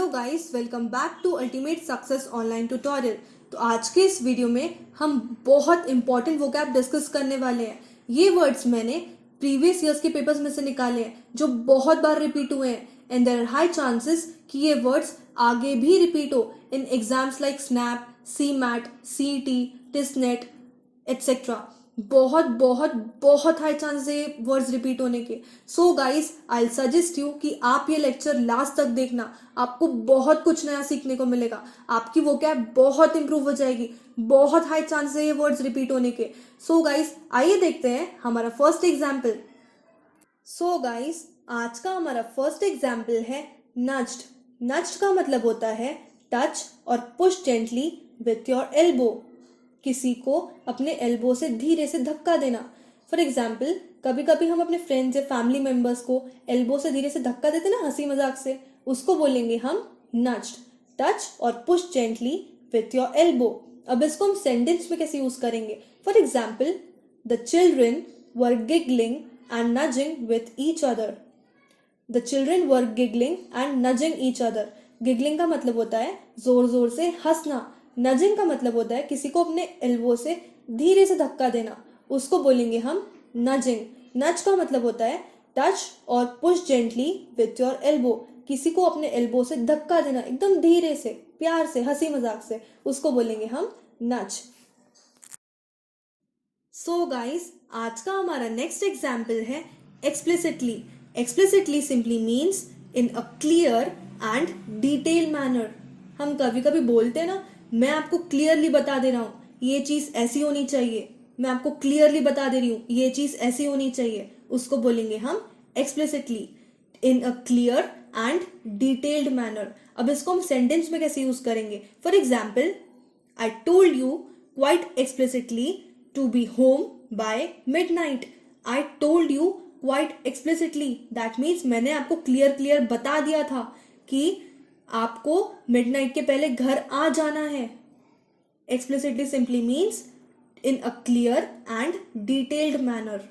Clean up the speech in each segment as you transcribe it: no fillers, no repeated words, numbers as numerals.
Guys, welcome back to ultimate success online tutorial. तो आज के इस वीडियो में हम बहुत इंपॉर्टेंट वोकैब डिस्कस करने वाले हैं। ये वर्ड्स मैंने प्रीवियस ईयर्स के पेपर्स में से निकाले हैं जो बहुत बार रिपीट हुए हैं and there are high chances कि ये वर्ड्स आगे भी रिपीट हो in exams like snap, CMAT, CET, TISSNET etcetera. बहुत बहुत बहुत हाई चांस है वर्ड्स रिपीट होने के। So guys, I will suggest you कि आप ये लेक्चर लास्ट तक देखना, आपको बहुत कुछ नया सीखने को मिलेगा, आपकी वोकैब बहुत इंप्रूव हो जाएगी। बहुत हाई चांस है ये वर्ड्स रिपीट होने के। सो गाइस, आइए देखते हैं हमारा फर्स्ट एग्जाम्पल। सो गाइस, आज का हमारा फर्स्ट एग्जाम्पल है नज्ड। नज्ड का मतलब होता है टच और push gently with your elbow. किसी को अपने एल्बो से धीरे से धक्का देना। फॉर एग्जाम्पल, कभी कभी हम अपने फ्रेंड्स या फैमिली मेंबर्स को एल्बो से धीरे से धक्का देते ना हंसी मजाक से, उसको बोलेंगे हम नज्ड। टच और push gently with your elbow. अब इसको हम सेंटेंस में कैसे यूज करेंगे? For example, the children were giggling and nudging with each other. The children were giggling and nudging each other. Giggling का मतलब होता है जोर जोर से हंसना। नजिंग का मतलब होता है किसी को अपने एल्बो से धीरे से धक्का देना, उसको बोलेंगे हम नजिंग। नज का मतलब होता है टच और push gently with your elbow. किसी को अपने एल्बो से धक्का देना एकदम धीरे से, प्यार से, हंसी मजाक से, उसको बोलेंगे हम नज। सो गाइस, आज का हमारा नेक्स्ट एग्जाम्पल है explicitly. Explicitly simply means in a clear and detail manner. हम कभी कभी बोलते हैं ना, मैं आपको क्लियरली बता दे रहा हूँ ये चीज ऐसी होनी चाहिए, मैं आपको क्लियरली बता दे रही हूँ ये चीज ऐसी होनी चाहिए, उसको बोलेंगे हम explicitly in a clear and detailed manner. अब इसको हम सेंटेंस में कैसे यूज करेंगे? For example, I told you quite explicitly to be home by midnight. I told you quite explicitly, that means मैंने आपको क्लियर बता दिया था कि आपको मिडनाइट के पहले घर आ जाना है। Explicitly simply means in a clear and detailed manner.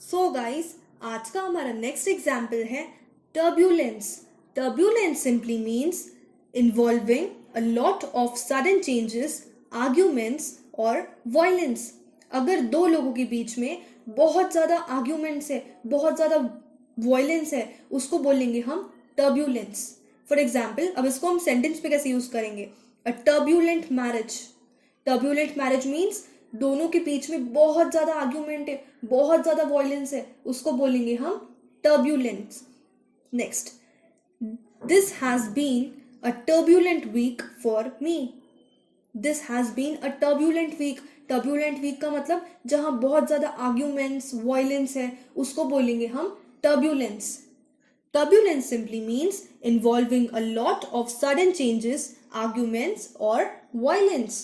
So guys, आज का हमारा नेक्स्ट एग्जाम्पल है turbulence. Turbulence simply means involving a lot of sudden changes, arguments और वायलेंस। अगर दो लोगों के बीच में बहुत ज्यादा आर्ग्यूमेंट्स है, बहुत ज्यादा वायलेंस है, उसको बोलेंगे हम टर्ब्यूलेंस। फॉर एग्जाम्पल, अब इसको हम सेंटेंस पे कैसे यूज करेंगे? A turbulent marriage. Turbulent marriage means दोनों के बीच में बहुत ज्यादा आर्ग्यूमेंट है, बहुत ज्यादा वायलेंस है, उसको बोलेंगे हम turbulence. Next, this has been a turbulent week for me. This has been a turbulent week. Turbulent week का मतलब जहां बहुत ज्यादा आर्ग्यूमेंट्स, वायलेंस है, उसको बोलेंगे हम turbulence. Turbulence simply means involving a lot of sudden changes, arguments or violence.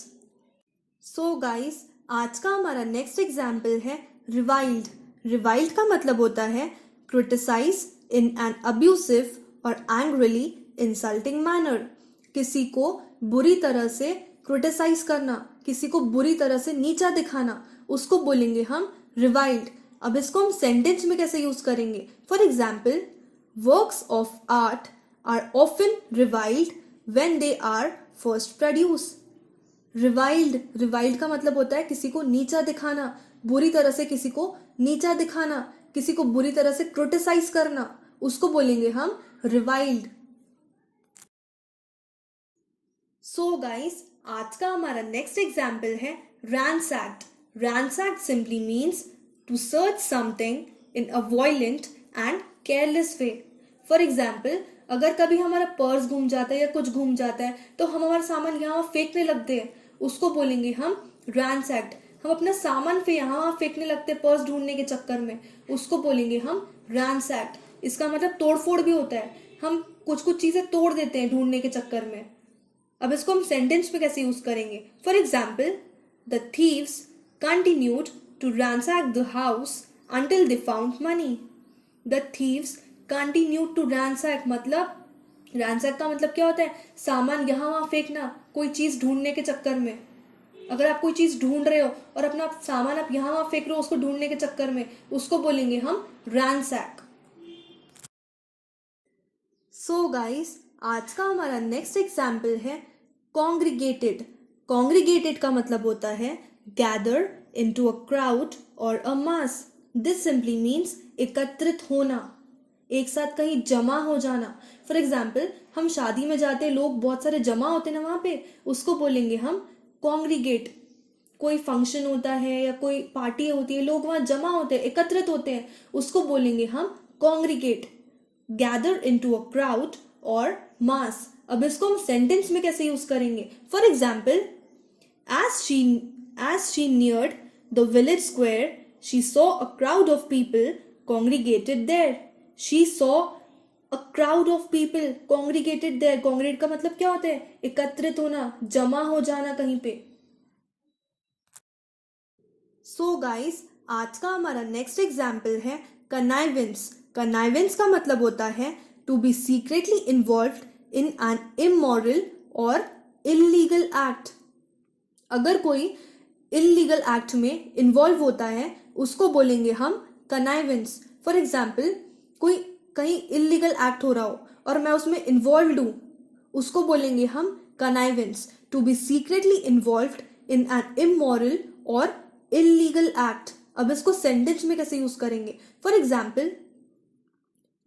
So guys, आज का हमारा नेक्स्ट एग्जाम्पल है रिवाइल्ड। रिवाइल्ड का मतलब होता है क्रिटिसाइज इन एन अब्यूसिव और एंग्रिली इंसल्टिंग मैनर। किसी को बुरी तरह से क्रिटिसाइज करना, किसी को बुरी तरह से नीचा दिखाना, उसको बोलेंगे हम रिवाइल्ड। अब इसको हम सेंटेंस में कैसे यूज करेंगे? For example, works of art are often reviled when they are first produce. Reviled का मतलब होता है किसी को नीचा दिखाना, बुरी तरह से किसी को नीचा दिखाना, किसी को बुरी तरह से क्रिटिसाइज करना, उसको बोलेंगे हम रिवाइल्ड। सो गाइस, आज का हमारा नेक्स्ट एग्जाम्पल है ransacked. Ransacked simply means to search something in a violent and careless way. For example, अगर कभी हमारा पर्स घूम जाता है या कुछ घूम जाता है तो हम हमारा सामान यहाँ फेंकने लगते हैं, उसको बोलेंगे हम रैंसैक्ड। हम अपना सामान यहाँ फेंकने लगते हैं पर्स ढूंढने के चक्कर में, उसको बोलेंगे हम रैंसैक्ड। इसका मतलब तोड़फोड़ भी होता है, हम कुछ चीजें तोड़ देते हैं ढूंढने के चक्कर में। अब इसको हम सेंटेंस में कैसे यूज करेंगे? For example, the thieves continued to ransack the house until they found money. The thieves continued to ransack, मतलब ransack का मतलब क्या होता है? सामान यहाँ वहाँ फेंकना, कोई चीज ढूंढने के चक्कर में। अगर आप कोई चीज ढूंढ रहे हो और अपना सामान आप यहाँ वहाँ फेंक रहे हो उसको ढूंढने के चक्कर में, उसको बोलेंगे हम ransack. सो गाइस, आज का हमारा नेक्स्ट एग्जाम्पल है कॉन्ग्रीगेटेड। कॉन्ग्रीगेटेड का मतलब होता है गैदर इनटू अ क्राउड और अ मास। दिस सिंपली मीन्स एकत्रित होना, एक साथ कहीं जमा हो जाना। फॉर एग्जाम्पल, हम शादी में जाते, लोग बहुत सारे जमा होते हैं ना वहाँ पे, उसको बोलेंगे हम कॉन्ग्रीगेट। कोई फंक्शन होता है या कोई पार्टी होती है, लोग वहाँ जमा होते हैं, एकत्रित होते हैं, उसको बोलेंगे हम congregate. Gather into a crowd और मास। अब इसको हम सेंटेंस में कैसे यूज करेंगे? For example, as she neared the village square, she saw a crowd of people congregated there. She saw a crowd of people congregated there. Congregate का मतलब क्या होता है? एकत्रित होना, जमा हो जाना कहीं पे। सो गाइस, आज का हमारा नेक्स्ट एग्जाम्पल है कनाइवेंस। कनाइवेंस का मतलब होता है to be secretly involved in an immoral और इलीगल एक्ट। अगर कोई इलीगल एक्ट में इन्वॉल्व होता है उसको बोलेंगे हम कनाइवेंस। फॉर एग्जाम्पल, कोई कहीं इलीगल एक्ट हो रहा हो और मैं उसमें इन्वॉल्व हूँ, उसको बोलेंगे हम connivance. To be secretly involved in an immoral और इलीगल एक्ट। अब इसको सेंटेंस में कैसे यूज करेंगे? For example,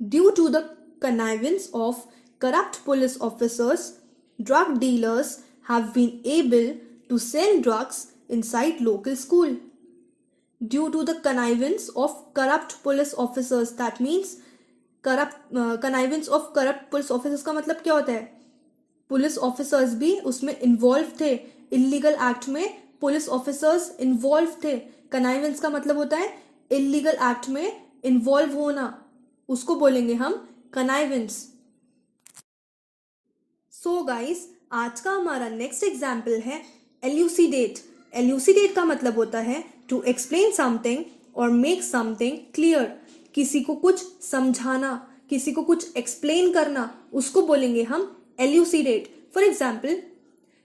due to the connivance of corrupt police officers, drug dealers have been able to sell drugs inside local school. Due to the connivance of corrupt police officers, that means connivance of corrupt police officers का मतलब क्या होता है? Police officers भी उसमें involve थे, illegal act में police officers involve थे। कनाइवेंस का मतलब होता है इलीगल एक्ट में इन्वॉल्व होना, उसको बोलेंगे हम कनाइवेंस। सो गाइस, आज का हमारा नेक्स्ट एग्जाम्पल है एल्यूसिडेट। एल्यूसिडेट का मतलब होता है टू एक्सप्लेन समथिंग और मेक समथिंग क्लियर। किसी को कुछ समझाना, किसी को कुछ एक्सप्लेन करना, उसको बोलेंगे हम एल्यूसिडेट। फॉर एग्जाम्पल,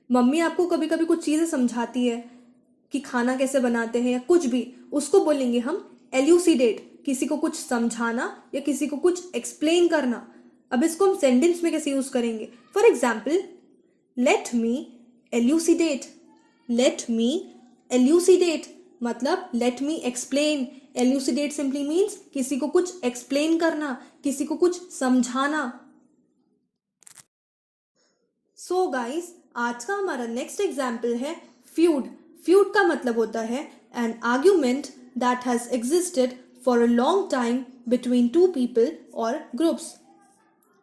मम्मी आपको कभी कभी कुछ चीज़ें समझाती है कि खाना कैसे बनाते हैं या कुछ भी, उसको बोलेंगे हम एल्यूसिडेट। किसी को कुछ समझाना या किसी को कुछ एक्सप्लेन करना। अब इसको हम सेंटेंस में कैसे यूज करेंगे? For example, let me elucidate. Let me elucidate मतलब let me explain. Elucidate simply means किसी को कुछ एक्सप्लेन करना, किसी को कुछ समझाना। सो गाइस, आज का हमारा नेक्स्ट एग्जाम्पल है फ्यूड। फ्यूड का मतलब होता है N argument that has existed for a long time between two people or groups.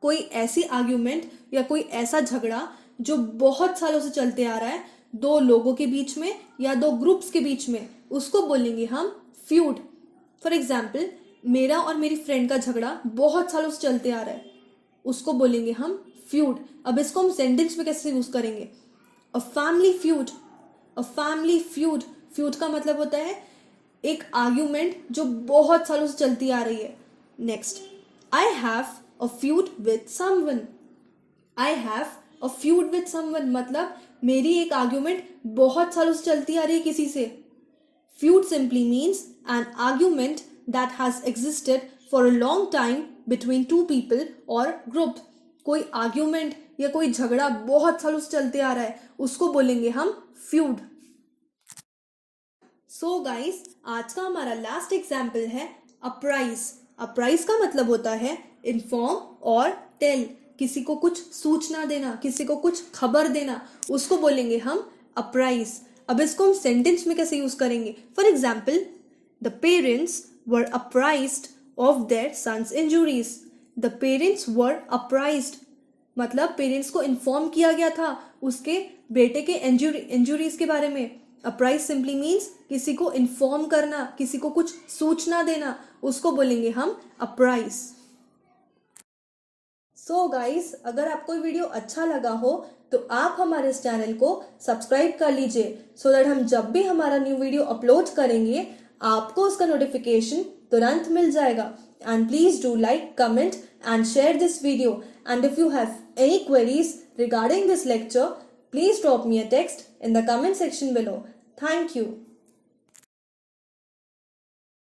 कोई ऐसी आर्ग्यूमेंट या कोई ऐसा झगड़ा जो बहुत सालों से चलते आ रहा है, दो लोगों के बीच में या दो ग्रुप्स के बीच में, उसको बोलेंगे हम फ्यूड। फॉर एग्जाम्पल, मेरा और मेरी फ्रेंड का झगड़ा बहुत सालों से चलते आ रहा है, उसको बोलेंगे हम फ्यूड। अब इसको हम सेंटेंस में कैसे यूज करेंगे? A family feud. A family feud. Feud का मतलब होता है एक आर्ग्यूमेंट जो बहुत सालों से चलती आ रही है। Next, I have a feud with someone. I have a feud with someone मतलब मेरी एक आर्ग्यूमेंट बहुत सालों से चलती आ रही है किसी से। Feud simply means an argument that has existed for a long time between two people और ग्रुप। कोई आर्ग्यूमेंट या कोई झगड़ा बहुत सालों से चलते आ रहा है, उसको बोलेंगे हम फ्यूड। सो गाइस, आज का हमारा लास्ट एग्जाम्पल है अपराइज। अपराइज का मतलब होता है इन्फॉर्म और टेल। किसी को कुछ सूचना देना, किसी को कुछ खबर देना, उसको बोलेंगे हम अपराइज। अब इसको हम सेंटेंस में कैसे यूज करेंगे? For example, the parents were apprised of their sons injuries. The parents were apprised मतलब पेरेंट्स को इन्फॉर्म किया गया था उसके बेटे के इंजुरीज के बारे में। अपराइज सिंपली मीन्स किसी को इन्फॉर्म करना, किसी को कुछ सूचना देना, उसको बोलेंगे हम अपराइज। सो गाइस, अगर आपको वीडियो अच्छा लगा हो तो आप हमारे इस चैनल को सब्सक्राइब कर लीजिए, सो दैट हम जब भी हमारा न्यू वीडियो अपलोड करेंगे आपको उसका नोटिफिकेशन तुरंत मिल जाएगा। And please do like, comment and share this video. And if you have any queries regarding this lecture, please drop me a text in the comment section below. Thank you.